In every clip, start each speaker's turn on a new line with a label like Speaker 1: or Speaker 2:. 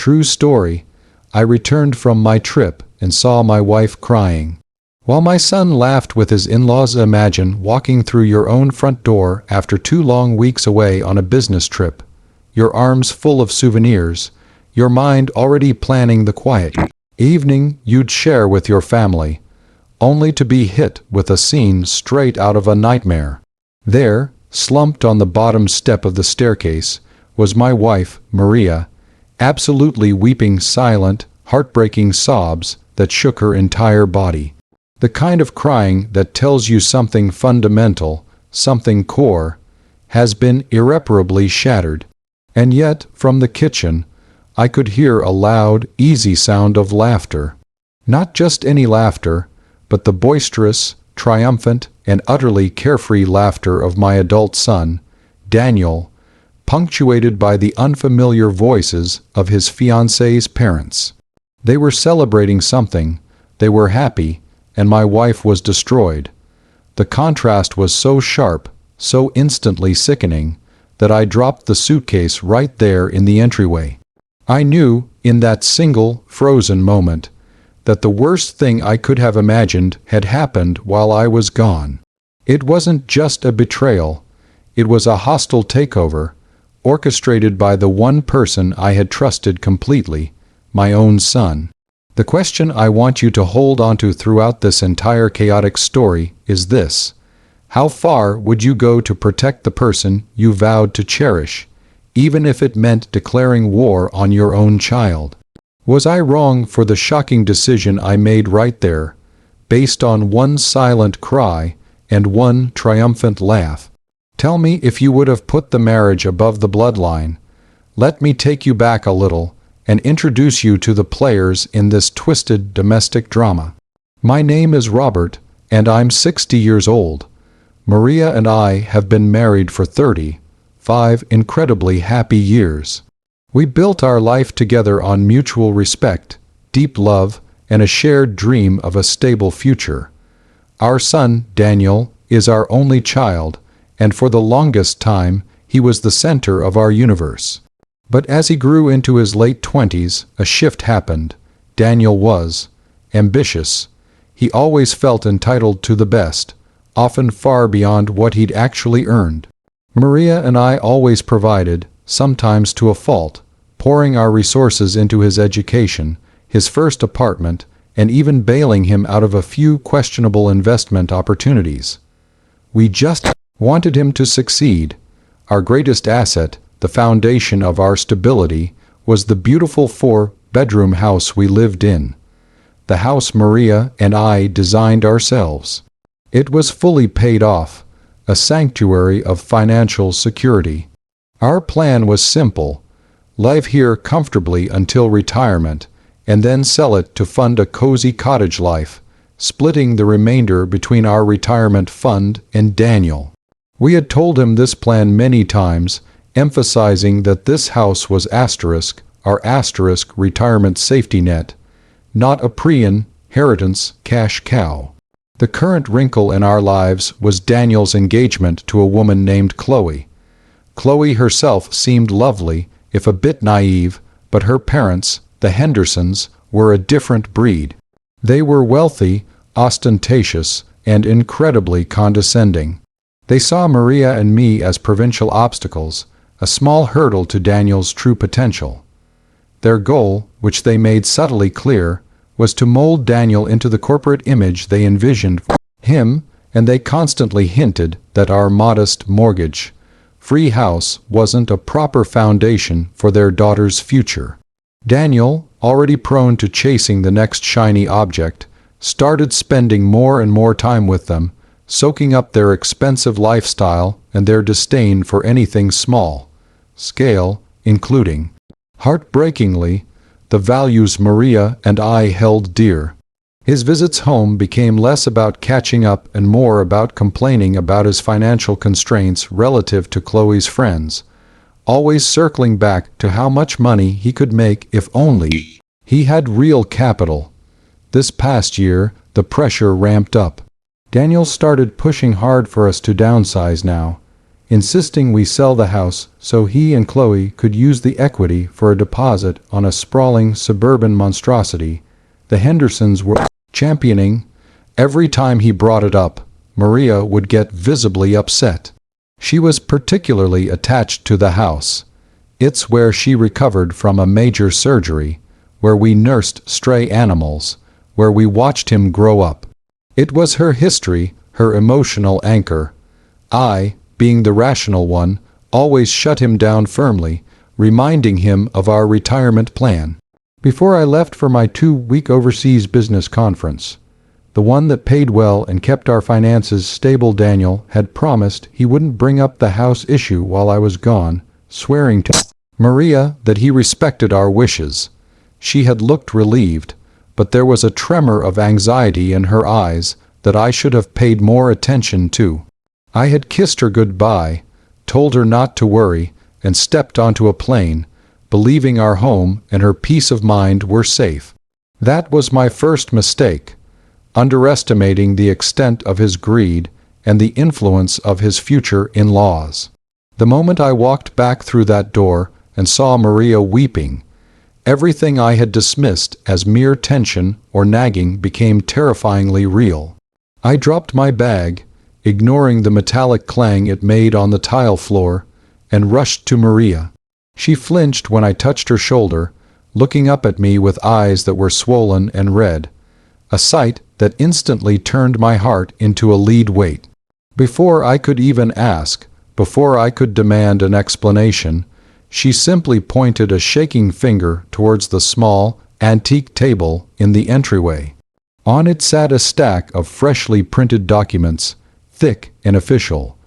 Speaker 1: True story. I returned from my trip and saw my wife crying, while my son laughed with his in-laws. Imagine walking through your own front door after 2 long weeks away on a business trip, your arms full of souvenirs, your mind already planning the quiet evening you'd share with your family, only to be hit with a scene straight out of a nightmare. There, slumped on the bottom step of the staircase, was my wife, Maria, absolutely weeping silent, heartbreaking sobs that shook her entire body. The kind of crying that tells you something fundamental, something core, has been irreparably shattered. And yet, from the kitchen, I could hear a loud, easy sound of laughter. Not just any laughter, but the boisterous, triumphant, and utterly carefree laughter of my adult son, Daniel, punctuated by the unfamiliar voices of his fiancée's parents. They were celebrating something, they were happy, and my wife was destroyed. The contrast was so sharp, so instantly sickening, that I dropped the suitcase right there in the entryway. I knew, in that single, frozen moment, that the worst thing I could have imagined had happened while I was gone. It wasn't just a betrayal, it was a hostile takeover, orchestrated by the one person I had trusted completely, my own son. The question I want you to hold onto throughout this entire chaotic story is this: how far would you go to protect the person you vowed to cherish, even if it meant declaring war on your own child? Was I wrong for the shocking decision I made right there, based on one silent cry and one triumphant laugh? Tell me if you would have put the marriage above the bloodline. Let me take you back a little and introduce you to the players in this twisted domestic drama. My name is Robert, and I'm 60 years old. Maria and I have been married for 35 incredibly happy years. We built our life together on mutual respect, deep love, and a shared dream of a stable future. Our son, Daniel, is our only child, and for the longest time, he was the center of our universe. But as he grew into his late 20s, a shift happened. Daniel was ambitious. He always felt entitled to the best, often far beyond what he'd actually earned. Maria and I always provided, sometimes to a fault, pouring our resources into his education, his first apartment, and even bailing him out of a few questionable investment opportunities. We just wanted him to succeed. Our greatest asset, the foundation of our stability, was the beautiful 4-bedroom house we lived in. The house Maria and I designed ourselves. It was fully paid off, a sanctuary of financial security. Our plan was simple: live here comfortably until retirement, and then sell it to fund a cozy cottage life, splitting the remainder between our retirement fund and Daniel. We had told him this plan many times, emphasizing that this house was our retirement safety net, not a pre-inheritance cash cow. The current wrinkle in our lives was Daniel's engagement to a woman named Chloe. Chloe herself seemed lovely, if a bit naive, but her parents, the Hendersons, were a different breed. They were wealthy, ostentatious, and incredibly condescending. They saw Maria and me as provincial obstacles, a small hurdle to Daniel's true potential. Their goal, which they made subtly clear, was to mold Daniel into the corporate image they envisioned for him, and they constantly hinted that our modest mortgage-free house wasn't a proper foundation for their daughter's future. Daniel, already prone to chasing the next shiny object, started spending more and more time with them, soaking up their expensive lifestyle and their disdain for anything small-scale, including, heartbreakingly, the values Maria and I held dear. His visits home became less about catching up and more about complaining about his financial constraints relative to Chloe's friends, always circling back to how much money he could make if only he had real capital. This past year, the pressure ramped up. Daniel started pushing hard for us to downsize now. insisting we sell the house so he and Chloe could use the equity for a deposit on a sprawling suburban monstrosity the Hendersons were championing. Every time he brought it up, Maria would get visibly upset. She was particularly attached to the house. It's where she recovered from a major surgery, where we nursed stray animals, where we watched him grow up. It was her history, her emotional anchor. I, being the rational one, always shut him down firmly, reminding him of our retirement plan. Before I left for my 2-week overseas business conference, the one that paid well and kept our finances stable, Daniel had promised he wouldn't bring up the house issue while I was gone, swearing to Maria that he respected our wishes. She had looked relieved, but there was a tremor of anxiety in her eyes that I should have paid more attention to. I had kissed her goodbye, told her not to worry, and stepped onto a plane, believing our home and her peace of mind were safe. That was my first mistake, underestimating the extent of his greed and the influence of his future in-laws. The moment I walked back through that door and saw Maria weeping, everything I had dismissed as mere tension or nagging became terrifyingly real. I dropped my bag, ignoring the metallic clang it made on the tile floor, and rushed to Maria. She flinched when I touched her shoulder, looking up at me with eyes that were swollen and red, a sight that instantly turned my heart into a lead weight. Before I could even ask, before I could demand an explanation, she simply pointed a shaking finger towards the small, antique table in the entryway. On it sat a stack of freshly printed documents, thick and official.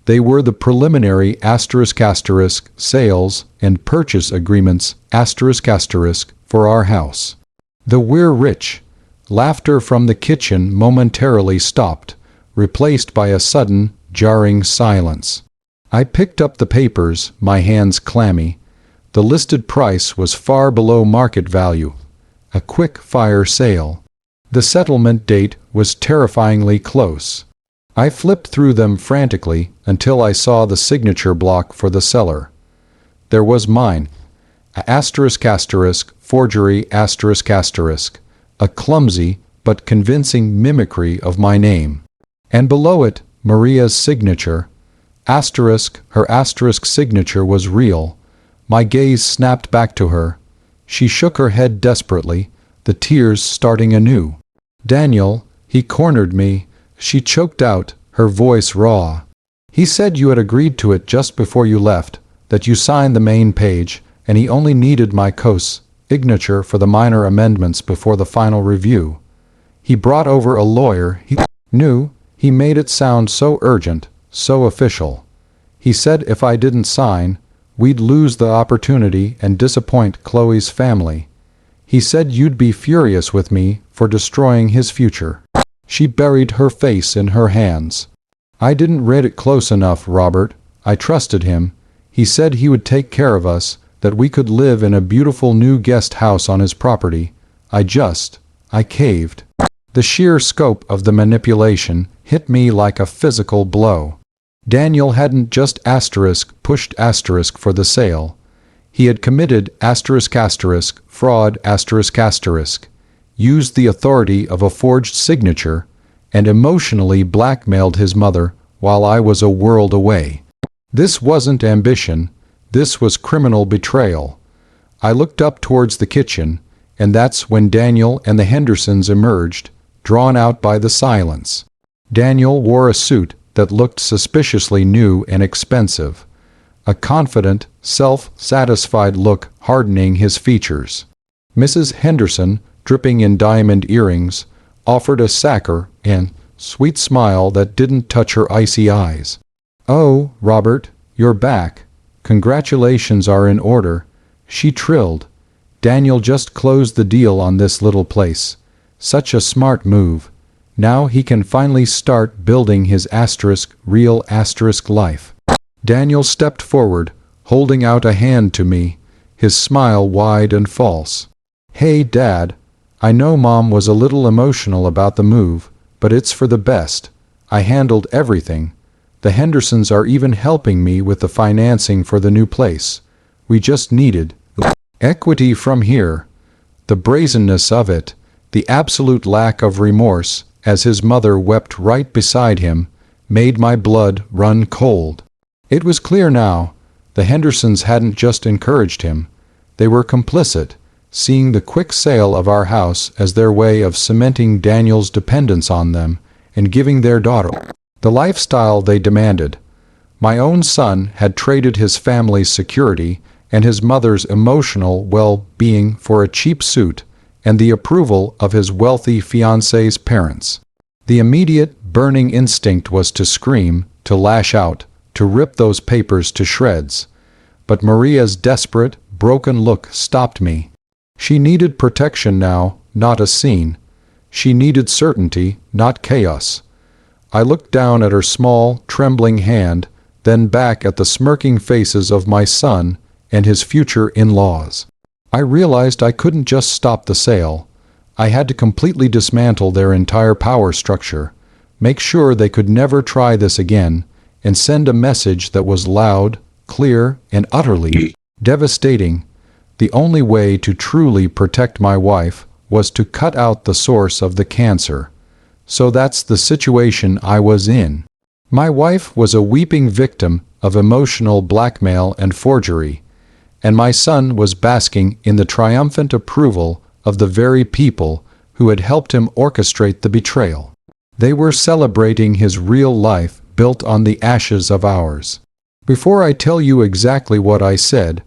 Speaker 1: They were the preliminary ** sales and purchase agreements ** for our house. The "We're rich" laughter from the kitchen momentarily stopped, replaced by a sudden, jarring silence. I picked up the papers, my hands clammy. The listed price was far below market value. A quick-fire sale. The settlement date was terrifyingly close. I flipped through them frantically until I saw the signature block for the seller. There was mine, ***, forgery ***, a clumsy but convincing mimicry of my name. And below it, Maria's signature. Her asterisk signature was real. My gaze snapped back to her. She shook her head desperately, the tears starting anew. "Daniel, he cornered me," she choked out, her voice raw. "He said you had agreed to it just before you left, that you signed the main page, and he only needed my signature for the minor amendments before the final review. He brought over a lawyer he knew. He made it sound so urgent, so official. He said if I didn't sign, we'd lose the opportunity and disappoint Chloe's family. He said you'd be furious with me for destroying his future." She buried her face in her hands. "I didn't read it close enough, Robert. I trusted him. He said he would take care of us, that we could live in a beautiful new guest house on his property. I caved." The sheer scope of the manipulation hit me like a physical blow. Daniel hadn't just pushed * for the sale. He had committed ***, fraud ***, used the authority of a forged signature, and emotionally blackmailed his mother while I was a world away. This wasn't ambition. This was criminal betrayal. I looked up towards the kitchen, and that's when Daniel and the Hendersons emerged, drawn out by the silence. Daniel wore a suit that looked suspiciously new and expensive, a confident, self-satisfied look hardening his features. Mrs. Henderson, dripping in diamond earrings, offered a sacker and sweet smile that didn't touch her icy eyes. "Oh, Robert, you're back. Congratulations are in order," she trilled. "Daniel just closed the deal on this little place. Such a smart move. Now he can finally start building his real life." Daniel stepped forward, holding out a hand to me, his smile wide and false. "Hey, Dad. I know Mom was a little emotional about the move, but it's for the best. I handled everything. The Hendersons are even helping me with the financing for the new place. We just needed equity from here. The brazenness of it, the absolute lack of remorse, as his mother wept right beside him, made my blood run cold. It was clear now, the Hendersons hadn't just encouraged him. They were complicit, seeing the quick sale of our house as their way of cementing Daniel's dependence on them and giving their daughter the lifestyle they demanded. My own son had traded his family's security and his mother's emotional well-being for a cheap suit and the approval of his wealthy fiancé's parents. The immediate, burning instinct was to scream, to lash out, to rip those papers to shreds. But Maria's desperate, broken look stopped me. She needed protection now, not a scene. She needed certainty, not chaos. I looked down at her small, trembling hand, then back at the smirking faces of my son and his future in-laws. I realized I couldn't just stop the sale. I had to completely dismantle their entire power structure, make sure they could never try this again, and send a message that was loud, clear, and utterly devastating. The only way to truly protect my wife was to cut out the source of the cancer. So that's the situation I was in. My wife was a weeping victim of emotional blackmail and forgery, and my son was basking in the triumphant approval of the very people who had helped him orchestrate the betrayal. They were celebrating his real life built on the ashes of ours. Before I tell you exactly what I said,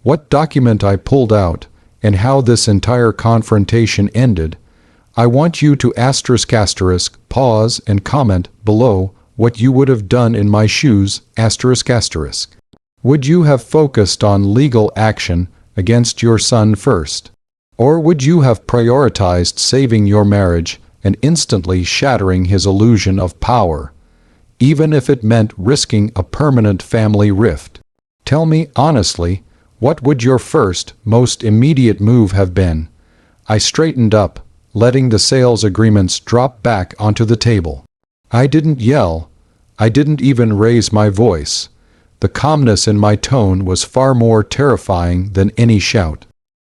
Speaker 1: what document I pulled out, and how this entire confrontation ended, I want you to ***, pause and comment below what you would have done in my shoes, ***. Would you have focused on legal action against your son first? Or would you have prioritized saving your marriage and instantly shattering his illusion of power, even if it meant risking a permanent family rift? Tell me honestly, what would your first, most immediate move have been? I straightened up, letting the sales agreements drop back onto the table. I didn't yell. I didn't even raise my voice. The calmness in my tone was far more terrifying than any shout.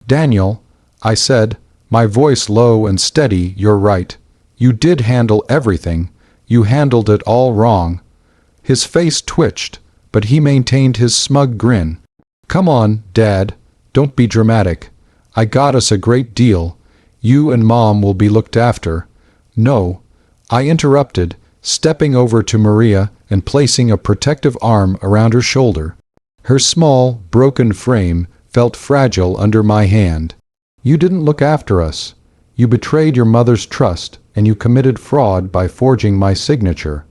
Speaker 1: "Daniel," I said, my voice low and steady, "you're right. You did handle everything. You handled it all wrong." His face twitched, but he maintained his smug grin. "Come on, Dad. Don't be dramatic. I got us a great deal. You and Mom will be looked after." "No," I interrupted, stepping over to Maria and placing a protective arm around her shoulder. Her small, broken frame felt fragile under my hand. "You didn't look after us. You betrayed your mother's trust, and you committed fraud by forging my signature.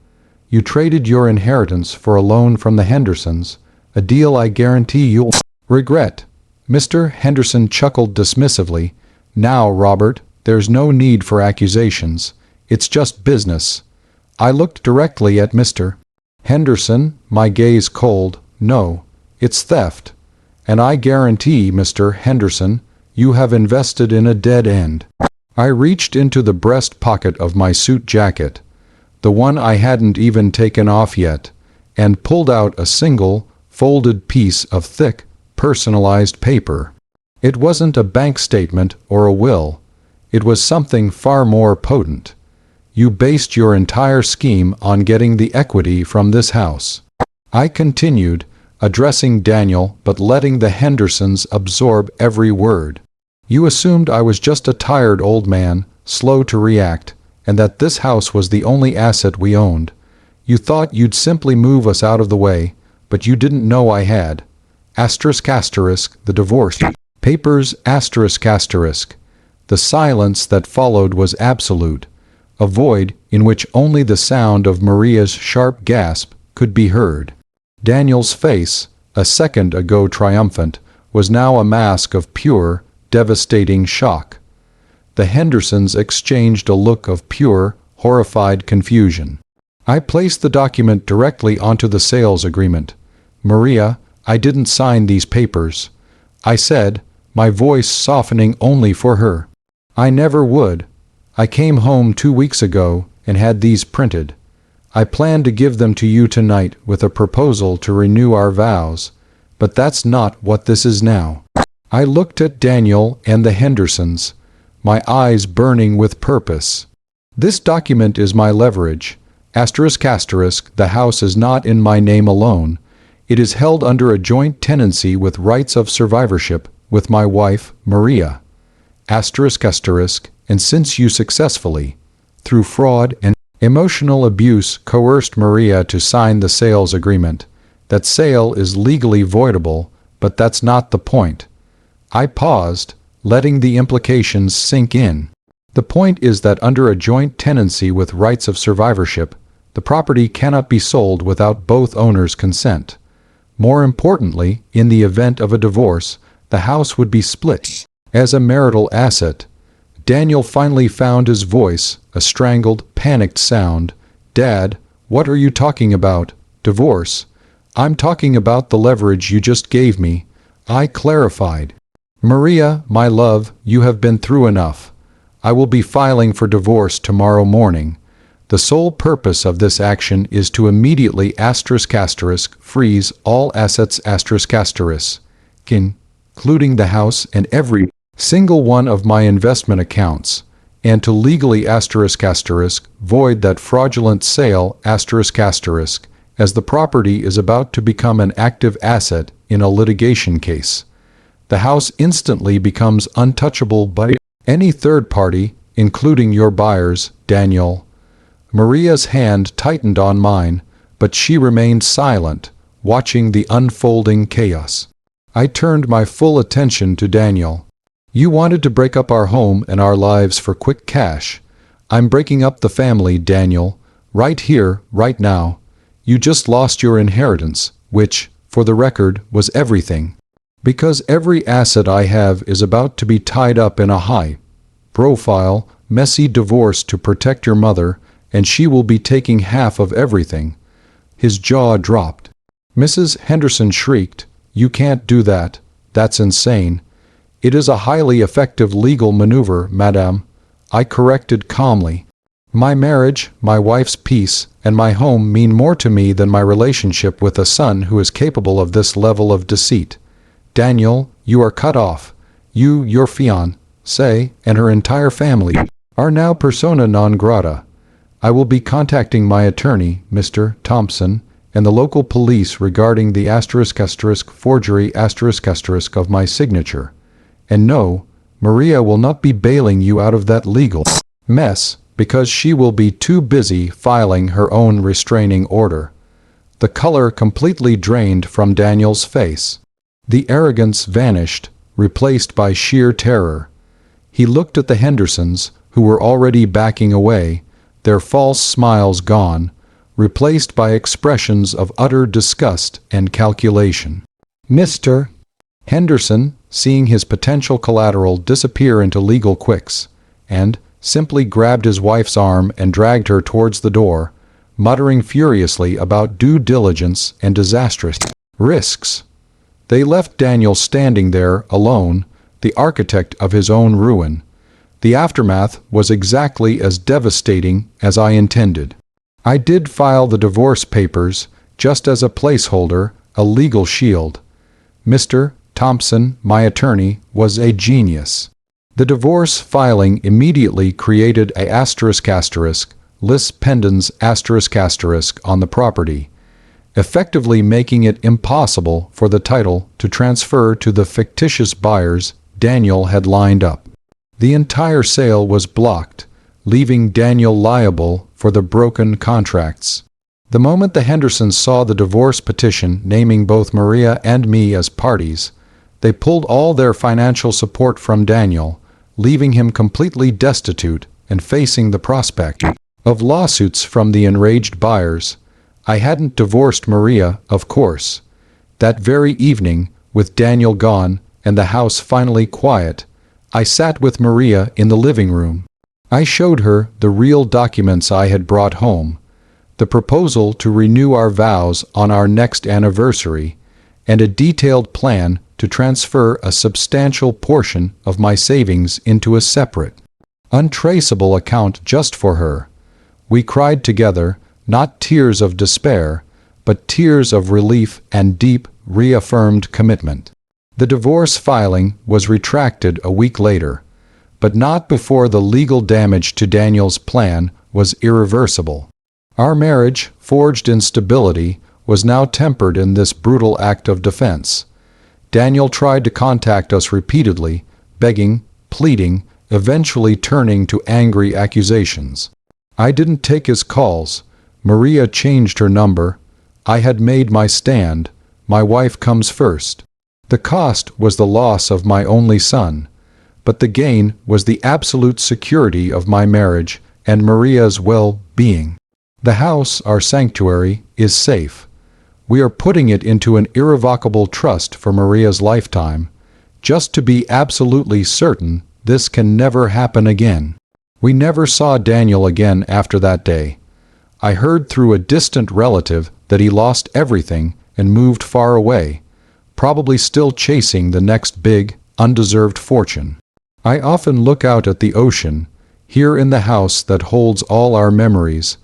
Speaker 1: You traded your inheritance for a loan from the Hendersons, a deal I guarantee you'll regret." Mr. Henderson chuckled dismissively. "Now, Robert, there's no need for accusations. It's just business." I looked directly at Mr. Henderson, my gaze cold. "No, it's theft. And I guarantee, Mr. Henderson, you have invested in a dead end." I reached into the breast pocket of my suit jacket, the one I hadn't even taken off yet, and pulled out a single, folded piece of thick, personalized paper. It wasn't a bank statement or a will. It was something far more potent. "You based your entire scheme on getting the equity from this house," I continued, addressing Daniel but letting the Hendersons absorb every word. "You assumed I was just a tired old man, slow to react, and that this house was the only asset we owned. You thought you'd simply move us out of the way, but you didn't know I had. ***, the divorce papers, ***. The silence that followed was absolute, a void in which only the sound of Maria's sharp gasp could be heard. Daniel's face, a second ago triumphant, was now a mask of pure, devastating shock. The Hendersons exchanged a look of pure, horrified confusion. I placed the document directly onto the sales agreement. "Maria, I didn't sign these papers," I said, my voice softening only for her. "I never would. I came home 2 weeks ago and had these printed. I plan to give them to you tonight with a proposal to renew our vows, but that's not what this is now. I looked at Daniel and the Hendersons, my eyes burning with purpose. This document is my leverage. The house is not in my name alone. It is held under a joint tenancy with rights of survivorship with my wife, Maria. And since you successfully, through fraud and emotional abuse, coerced Maria to sign the sales agreement, that sale is legally voidable, but that's not the point. I paused, letting the implications sink in. The point is that under a joint tenancy with rights of survivorship, the property cannot be sold without both owners' consent. More importantly, in the event of a divorce, the house would be split. As a marital asset, Daniel finally found his voice, a strangled, panicked sound. Dad, what are you talking about? Divorce? I'm talking about the leverage you just gave me, I clarified. Maria, my love, you have been through enough. I will be filing for divorce tomorrow morning. The sole purpose of this action is to immediately freeze all assets including the house and every single one of my investment accounts, and to legally void that fraudulent sale as the property is about to become an active asset in a litigation case. The house instantly becomes untouchable by any third party, including your buyers, Daniel. Maria's hand tightened on mine, but she remained silent, watching the unfolding chaos. I turned my full attention to Daniel. You wanted to break up our home and our lives for quick cash. I'm breaking up the family, Daniel, right here, right now. You just lost your inheritance, which, for the record, was everything. Because every asset I have is about to be tied up in a high-profile, messy divorce to protect your mother, and she will be taking half of everything. His jaw dropped. Mrs. Henderson shrieked, "You can't do that. That's insane." "It is a highly effective legal maneuver, madame," I corrected calmly. "My marriage, my wife's peace, and my home mean more to me than my relationship with a son who is capable of this level of deceit. Daniel, you are cut off. You, your fiancé, and her entire family are now persona non grata. I will be contacting my attorney, Mr. Thompson, and the local police regarding the forgery of my signature. And no, Maria will not be bailing you out of that legal mess, because she will be too busy filing her own restraining order." The color completely drained from Daniel's face. The arrogance vanished, replaced by sheer terror. He looked at the Hendersons, who were already backing away, their false smiles gone, replaced by expressions of utter disgust and calculation. Mr. Henderson, seeing his potential collateral disappear into legal quicks, and simply grabbed his wife's arm and dragged her towards the door, muttering furiously about due diligence and disastrous risks. They left Daniel standing there alone, the architect of his own ruin. The aftermath was exactly as devastating as I intended. I did file the divorce papers, just as a placeholder, a legal shield. Mr. Thompson, my attorney, was a genius. The divorce filing immediately created a lis pendens on the property, effectively making it impossible for the title to transfer to the fictitious buyers Daniel had lined up. The entire sale was blocked, leaving Daniel liable for the broken contracts. The moment the Hendersons saw the divorce petition naming both Maria and me as parties, they pulled all their financial support from Daniel, leaving him completely destitute and facing the prospect of lawsuits from the enraged buyers. I hadn't divorced Maria, of course. That very evening, with Daniel gone and the house finally quiet, I sat with Maria in the living room. I showed her the real documents I had brought home, the proposal to renew our vows on our next anniversary, and a detailed plan to transfer a substantial portion of my savings into a separate, untraceable account just for her. We cried together, not tears of despair, but tears of relief and deep, reaffirmed commitment. The divorce filing was retracted a week later, but not before the legal damage to Daniel's plan was irreversible. Our marriage, forged in stability, was now tempered in this brutal act of defense. Daniel tried to contact us repeatedly, begging, pleading, eventually turning to angry accusations. I didn't take his calls. Maria changed her number. I had made my stand. My wife comes first. The cost was the loss of my only son, but the gain was the absolute security of my marriage and Maria's well-being. The house, our sanctuary, is safe. We are putting it into an irrevocable trust for Maria's lifetime, just to be absolutely certain this can never happen again. We never saw Daniel again after that day. I heard through a distant relative that he lost everything and moved far away, probably still chasing the next big, undeserved fortune. I often look out at the ocean, here in the house that holds all our memories,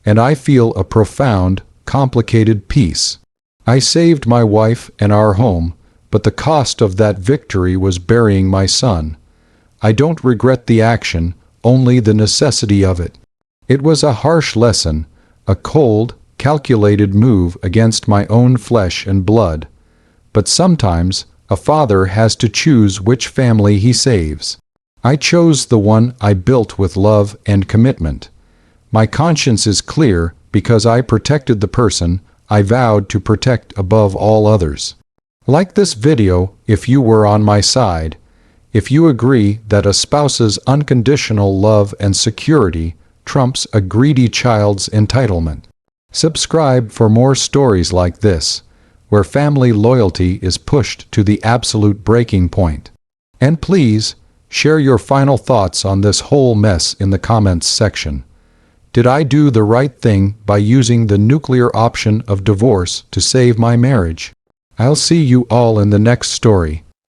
Speaker 1: and I feel a profound, complicated peace. I saved my wife and our home, but the cost of that victory was burying my son. I don't regret the action, only the necessity of it. It was a harsh lesson, a cold, calculated move against my own flesh and blood. But sometimes, a father has to choose which family he saves. I chose the one I built with love and commitment. My conscience is clear because I protected the person I vowed to protect above all others. Like this video if you were on my side, if you agree that a spouse's unconditional love and security trumps a greedy child's entitlement. Subscribe for more stories like this, where family loyalty is pushed to the absolute breaking point. And please, share your final thoughts on this whole mess in the comments section. Did I do the right thing by using the nuclear option of divorce to save my marriage? I'll see you all in the next story.